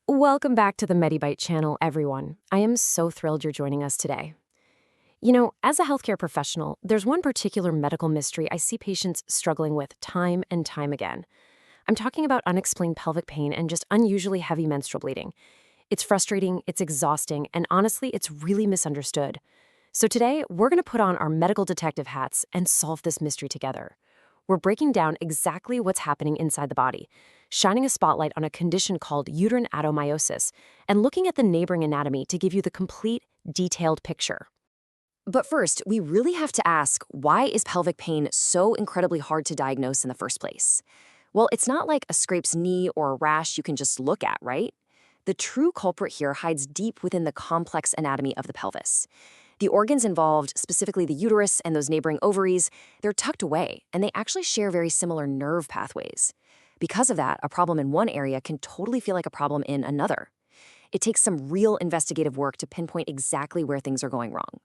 Welcome back to the MediByte channel, everyone. I am so thrilled you're joining us today. You know, as a healthcare professional, there's one particular medical mystery I see patients struggling with time and time again. I'm talking about unexplained pelvic pain and just unusually heavy menstrual bleeding. It's frustrating, it's exhausting, and honestly, it's really misunderstood. So today, we're going to put on our medical detective hats and solve this mystery together. We're breaking down exactly what's happening inside the body, shining a spotlight on a condition called uterine adenomyosis, and looking at the neighboring anatomy to give you the complete, detailed picture. But first, we really have to ask, why is pelvic pain so incredibly hard to diagnose in the first place? Well, it's not like a scraped knee or a rash you can just look at, right? The true culprit here hides deep within the complex anatomy of the pelvis. The organs involved, specifically the uterus and those neighboring ovaries, they're tucked away, and they actually share very similar nerve pathways. Because of that, a problem in one area can totally feel like a problem in another. It takes some real investigative work to pinpoint exactly where things are going wrong.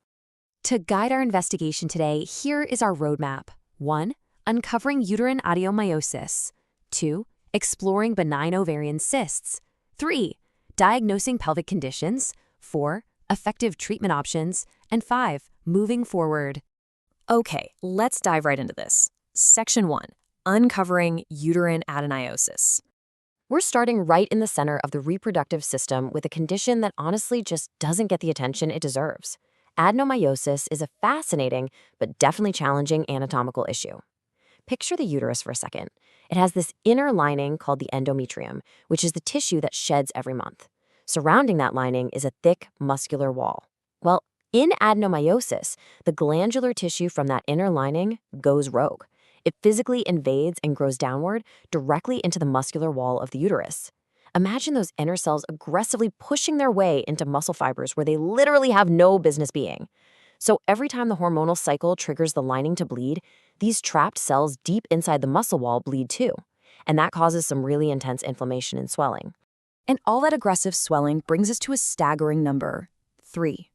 To guide our investigation today, here is our roadmap. 1. Uncovering uterine adenomyosis. 2. Exploring benign ovarian cysts. 3. Diagnosing pelvic conditions. 4. Effective treatment options. And 5. Moving forward. Okay, let's dive right into this. Section 1. Uncovering uterine adenomyosis. We're starting right in the center of the reproductive system with a condition that honestly just doesn't get the attention it deserves. Adenomyosis is a fascinating but definitely challenging anatomical issue. Picture the uterus for a second. It has this inner lining called the endometrium, which is the tissue that sheds every month. Surrounding that lining is a thick, muscular wall. Well, in adenomyosis, the glandular tissue from that inner lining goes rogue. It physically invades and grows downward directly into the muscular wall of the uterus. Imagine those inner cells aggressively pushing their way into muscle fibers where they literally have no business being. So every time the hormonal cycle triggers the lining to bleed, these trapped cells deep inside the muscle wall bleed too. And that causes some really intense inflammation and swelling. And all that aggressive swelling brings us to a staggering number, 3.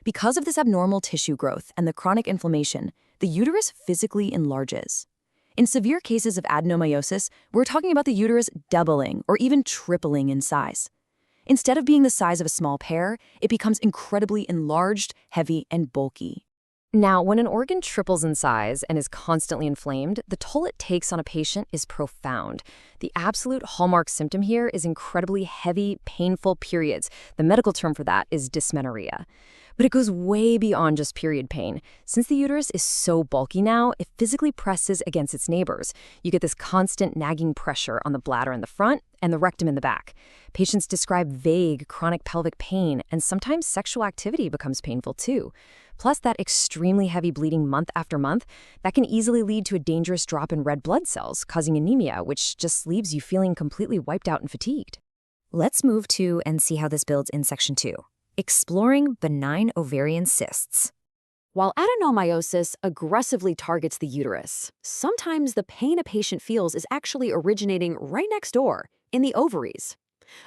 Because of this abnormal tissue growth and the chronic inflammation, the uterus physically enlarges. In severe cases of adenomyosis, we're talking about the uterus doubling or even tripling in size. Instead of being the size of a small pear, it becomes incredibly enlarged, heavy, and bulky. Now, when an organ triples in size and is constantly inflamed, the toll it takes on a patient is profound. The absolute hallmark symptom here is incredibly heavy, painful periods. The medical term for that is dysmenorrhea. But it goes way beyond just period pain. Since the uterus is so bulky now, it physically presses against its neighbors. You get this constant nagging pressure on the bladder in the front and the rectum in the back. Patients describe vague, chronic pelvic pain, and sometimes sexual activity becomes painful too. Plus, that extremely heavy bleeding month after month, that can easily lead to a dangerous drop in red blood cells, causing anemia, which just leaves you feeling completely wiped out and fatigued. Let's move to and see how this builds in Section 2. Exploring benign ovarian cysts. While adenomyosis aggressively targets the uterus, sometimes the pain a patient feels is actually originating right next door, in the ovaries.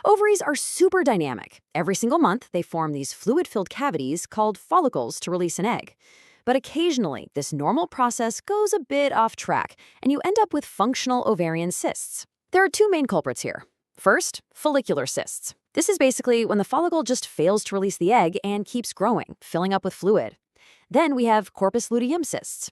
Ovaries are super dynamic. Every single month, they form these fluid-filled cavities called follicles to release an egg. But occasionally, this normal process goes a bit off track, and you end up with functional ovarian cysts. There are two main culprits here. First, follicular cysts. This is basically when the follicle just fails to release the egg and keeps growing, filling up with fluid. Then we have corpus luteum cysts.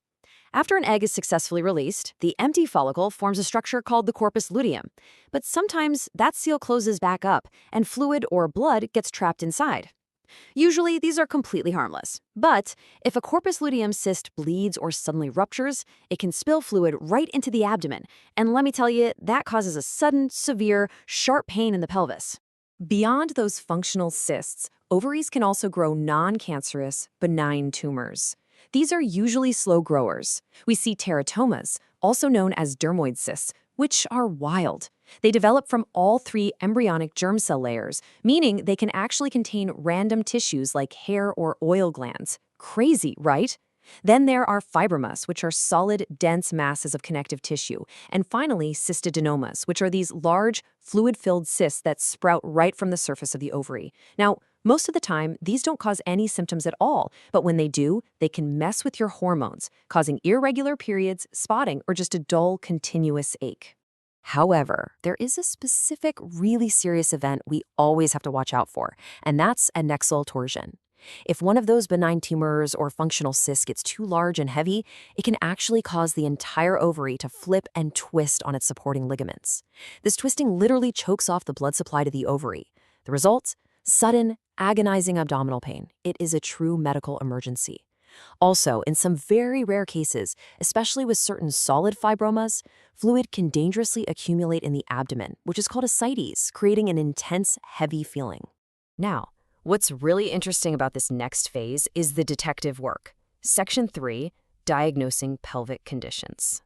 After an egg is successfully released, the empty follicle forms a structure called the corpus luteum. But sometimes that seal closes back up, and fluid or blood gets trapped inside. Usually, these are completely harmless. But if a corpus luteum cyst bleeds or suddenly ruptures, it can spill fluid right into the abdomen. And let me tell you, that causes a sudden, severe, sharp pain in the pelvis. Beyond those functional cysts, ovaries can also grow non-cancerous, benign tumors. These are usually slow growers. We see teratomas, also known as dermoid cysts, which are wild. They develop from all 3 embryonic germ cell layers, meaning they can actually contain random tissues like hair or oil glands. Crazy, right? Then there are fibromas, which are solid, dense masses of connective tissue. And finally, cystadenomas, which are these large, fluid-filled cysts that sprout right from the surface of the ovary. Now, most of the time, these don't cause any symptoms at all, but when they do, they can mess with your hormones, causing irregular periods, spotting, or just a dull, continuous ache. However, there is a specific, really serious event we always have to watch out for, and that's adnexal torsion. If one of those benign tumors or functional cysts gets too large and heavy, it can actually cause the entire ovary to flip and twist on its supporting ligaments. This twisting literally chokes off the blood supply to the ovary. The result? Sudden, agonizing abdominal pain. It is a true medical emergency. Also, in some very rare cases, especially with certain solid fibromas, fluid can dangerously accumulate in the abdomen, which is called ascites, creating an intense, heavy feeling. Now, what's really interesting about this next phase is the detective work. Section 3, diagnosing pelvic conditions.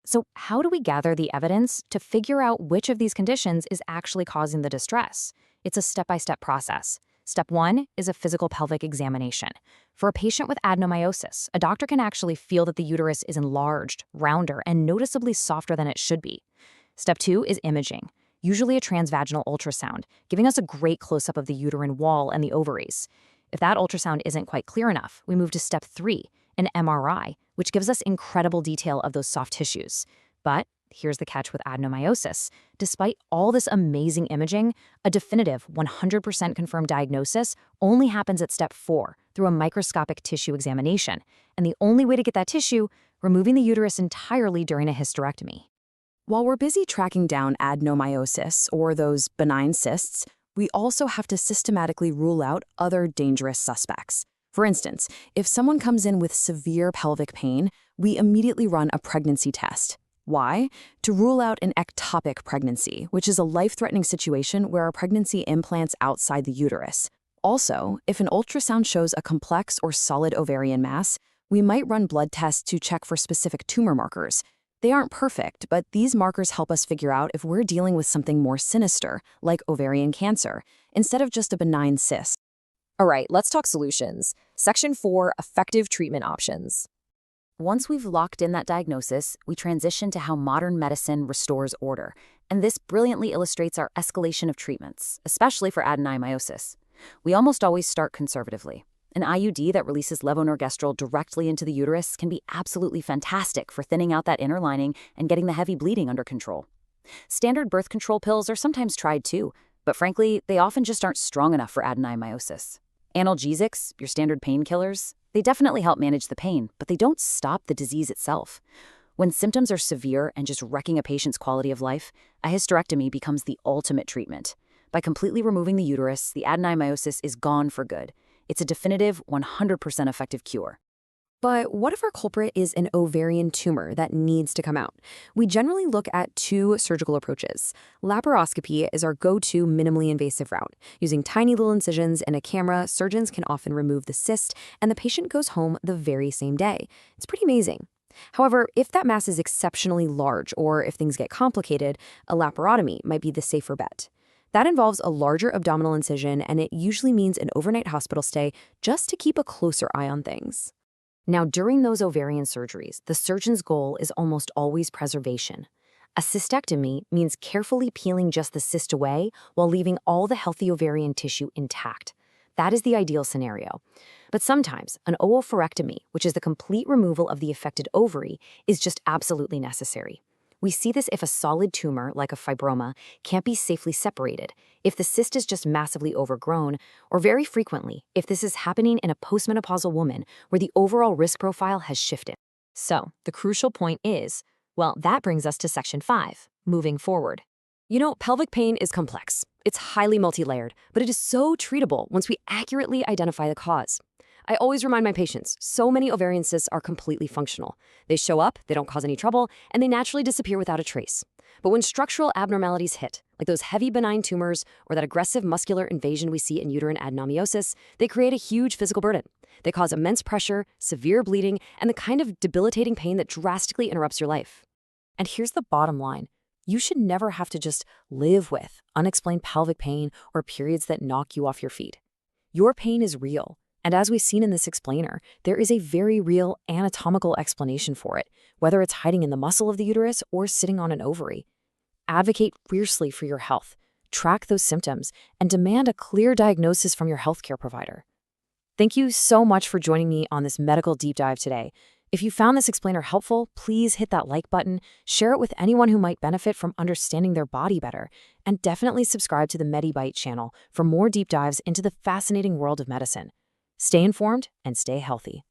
So how do we gather the evidence to figure out which of these conditions is actually causing the distress? It's a step-by-step process. Step 1 is a physical pelvic examination. For a patient with adenomyosis, a doctor can actually feel that the uterus is enlarged, rounder, and noticeably softer than it should be. Step 2 is imaging, usually a transvaginal ultrasound, giving us a great close-up of the uterine wall and the ovaries. If that ultrasound isn't quite clear enough, we move to Step 3, an MRI, which gives us incredible detail of those soft tissues. But here's the catch with adenomyosis. Despite all this amazing imaging, a definitive 100% confirmed diagnosis only happens at Step 4 through a microscopic tissue examination. And the only way to get that tissue, removing the uterus entirely during a hysterectomy. While we're busy tracking down adenomyosis, or those benign cysts, we also have to systematically rule out other dangerous suspects. For instance, if someone comes in with severe pelvic pain, we immediately run a pregnancy test. Why? To rule out an ectopic pregnancy, which is a life-threatening situation where a pregnancy implants outside the uterus. Also, if an ultrasound shows a complex or solid ovarian mass, we might run blood tests to check for specific tumor markers. They aren't perfect, but these markers help us figure out if we're dealing with something more sinister, like ovarian cancer, instead of just a benign cyst. All right, let's talk solutions. Section 4, effective treatment options. Once we've locked in that diagnosis, we transition to how modern medicine restores order. And this brilliantly illustrates our escalation of treatments, especially for adenomyosis. We almost always start conservatively. An IUD that releases levonorgestrel directly into the uterus can be absolutely fantastic for thinning out that inner lining and getting the heavy bleeding under control. Standard birth control pills are sometimes tried too, but frankly, they often just aren't strong enough for adenomyosis. Analgesics, your standard painkillers, they definitely help manage the pain, but they don't stop the disease itself. When symptoms are severe and just wrecking a patient's quality of life, a hysterectomy becomes the ultimate treatment. By completely removing the uterus, the adenomyosis is gone for good. It's a definitive 100% effective cure. But what if our culprit is an ovarian tumor that needs to come out? We generally look at two surgical approaches. Laparoscopy is our go-to minimally invasive route. Using tiny little incisions and a camera, surgeons can often remove the cyst, and the patient goes home the very same day. It's pretty amazing. However, if that mass is exceptionally large, or if things get complicated, a laparotomy might be the safer bet. That involves a larger abdominal incision, and it usually means an overnight hospital stay just to keep a closer eye on things. Now, during those ovarian surgeries, the surgeon's goal is almost always preservation. A cystectomy means carefully peeling just the cyst away while leaving all the healthy ovarian tissue intact. That is the ideal scenario. But sometimes, an oophorectomy, which is the complete removal of the affected ovary, is just absolutely necessary. We see this if a solid tumor, like a fibroma, can't be safely separated, if the cyst is just massively overgrown, or very frequently, if this is happening in a postmenopausal woman where the overall risk profile has shifted. So, the crucial point is, well, that brings us to Section 5, moving forward. You know, pelvic pain is complex. It's highly multi-layered, but it is so treatable once we accurately identify the cause. I always remind my patients, so many ovarian cysts are completely functional. They show up, they don't cause any trouble, and they naturally disappear without a trace. But when structural abnormalities hit, like those heavy benign tumors or that aggressive muscular invasion we see in uterine adenomyosis, they create a huge physical burden. They cause immense pressure, severe bleeding, and the kind of debilitating pain that drastically interrupts your life. And here's the bottom line. You should never have to just live with unexplained pelvic pain or periods that knock you off your feet. Your pain is real. And as we've seen in this explainer, there is a very real anatomical explanation for it, whether it's hiding in the muscle of the uterus or sitting on an ovary. Advocate fiercely for your health, track those symptoms, and demand a clear diagnosis from your healthcare provider. Thank you so much for joining me on this medical deep dive today. If you found this explainer helpful, please hit that like button, share it with anyone who might benefit from understanding their body better, and definitely subscribe to the MediByte channel for more deep dives into the fascinating world of medicine. Stay informed and stay healthy.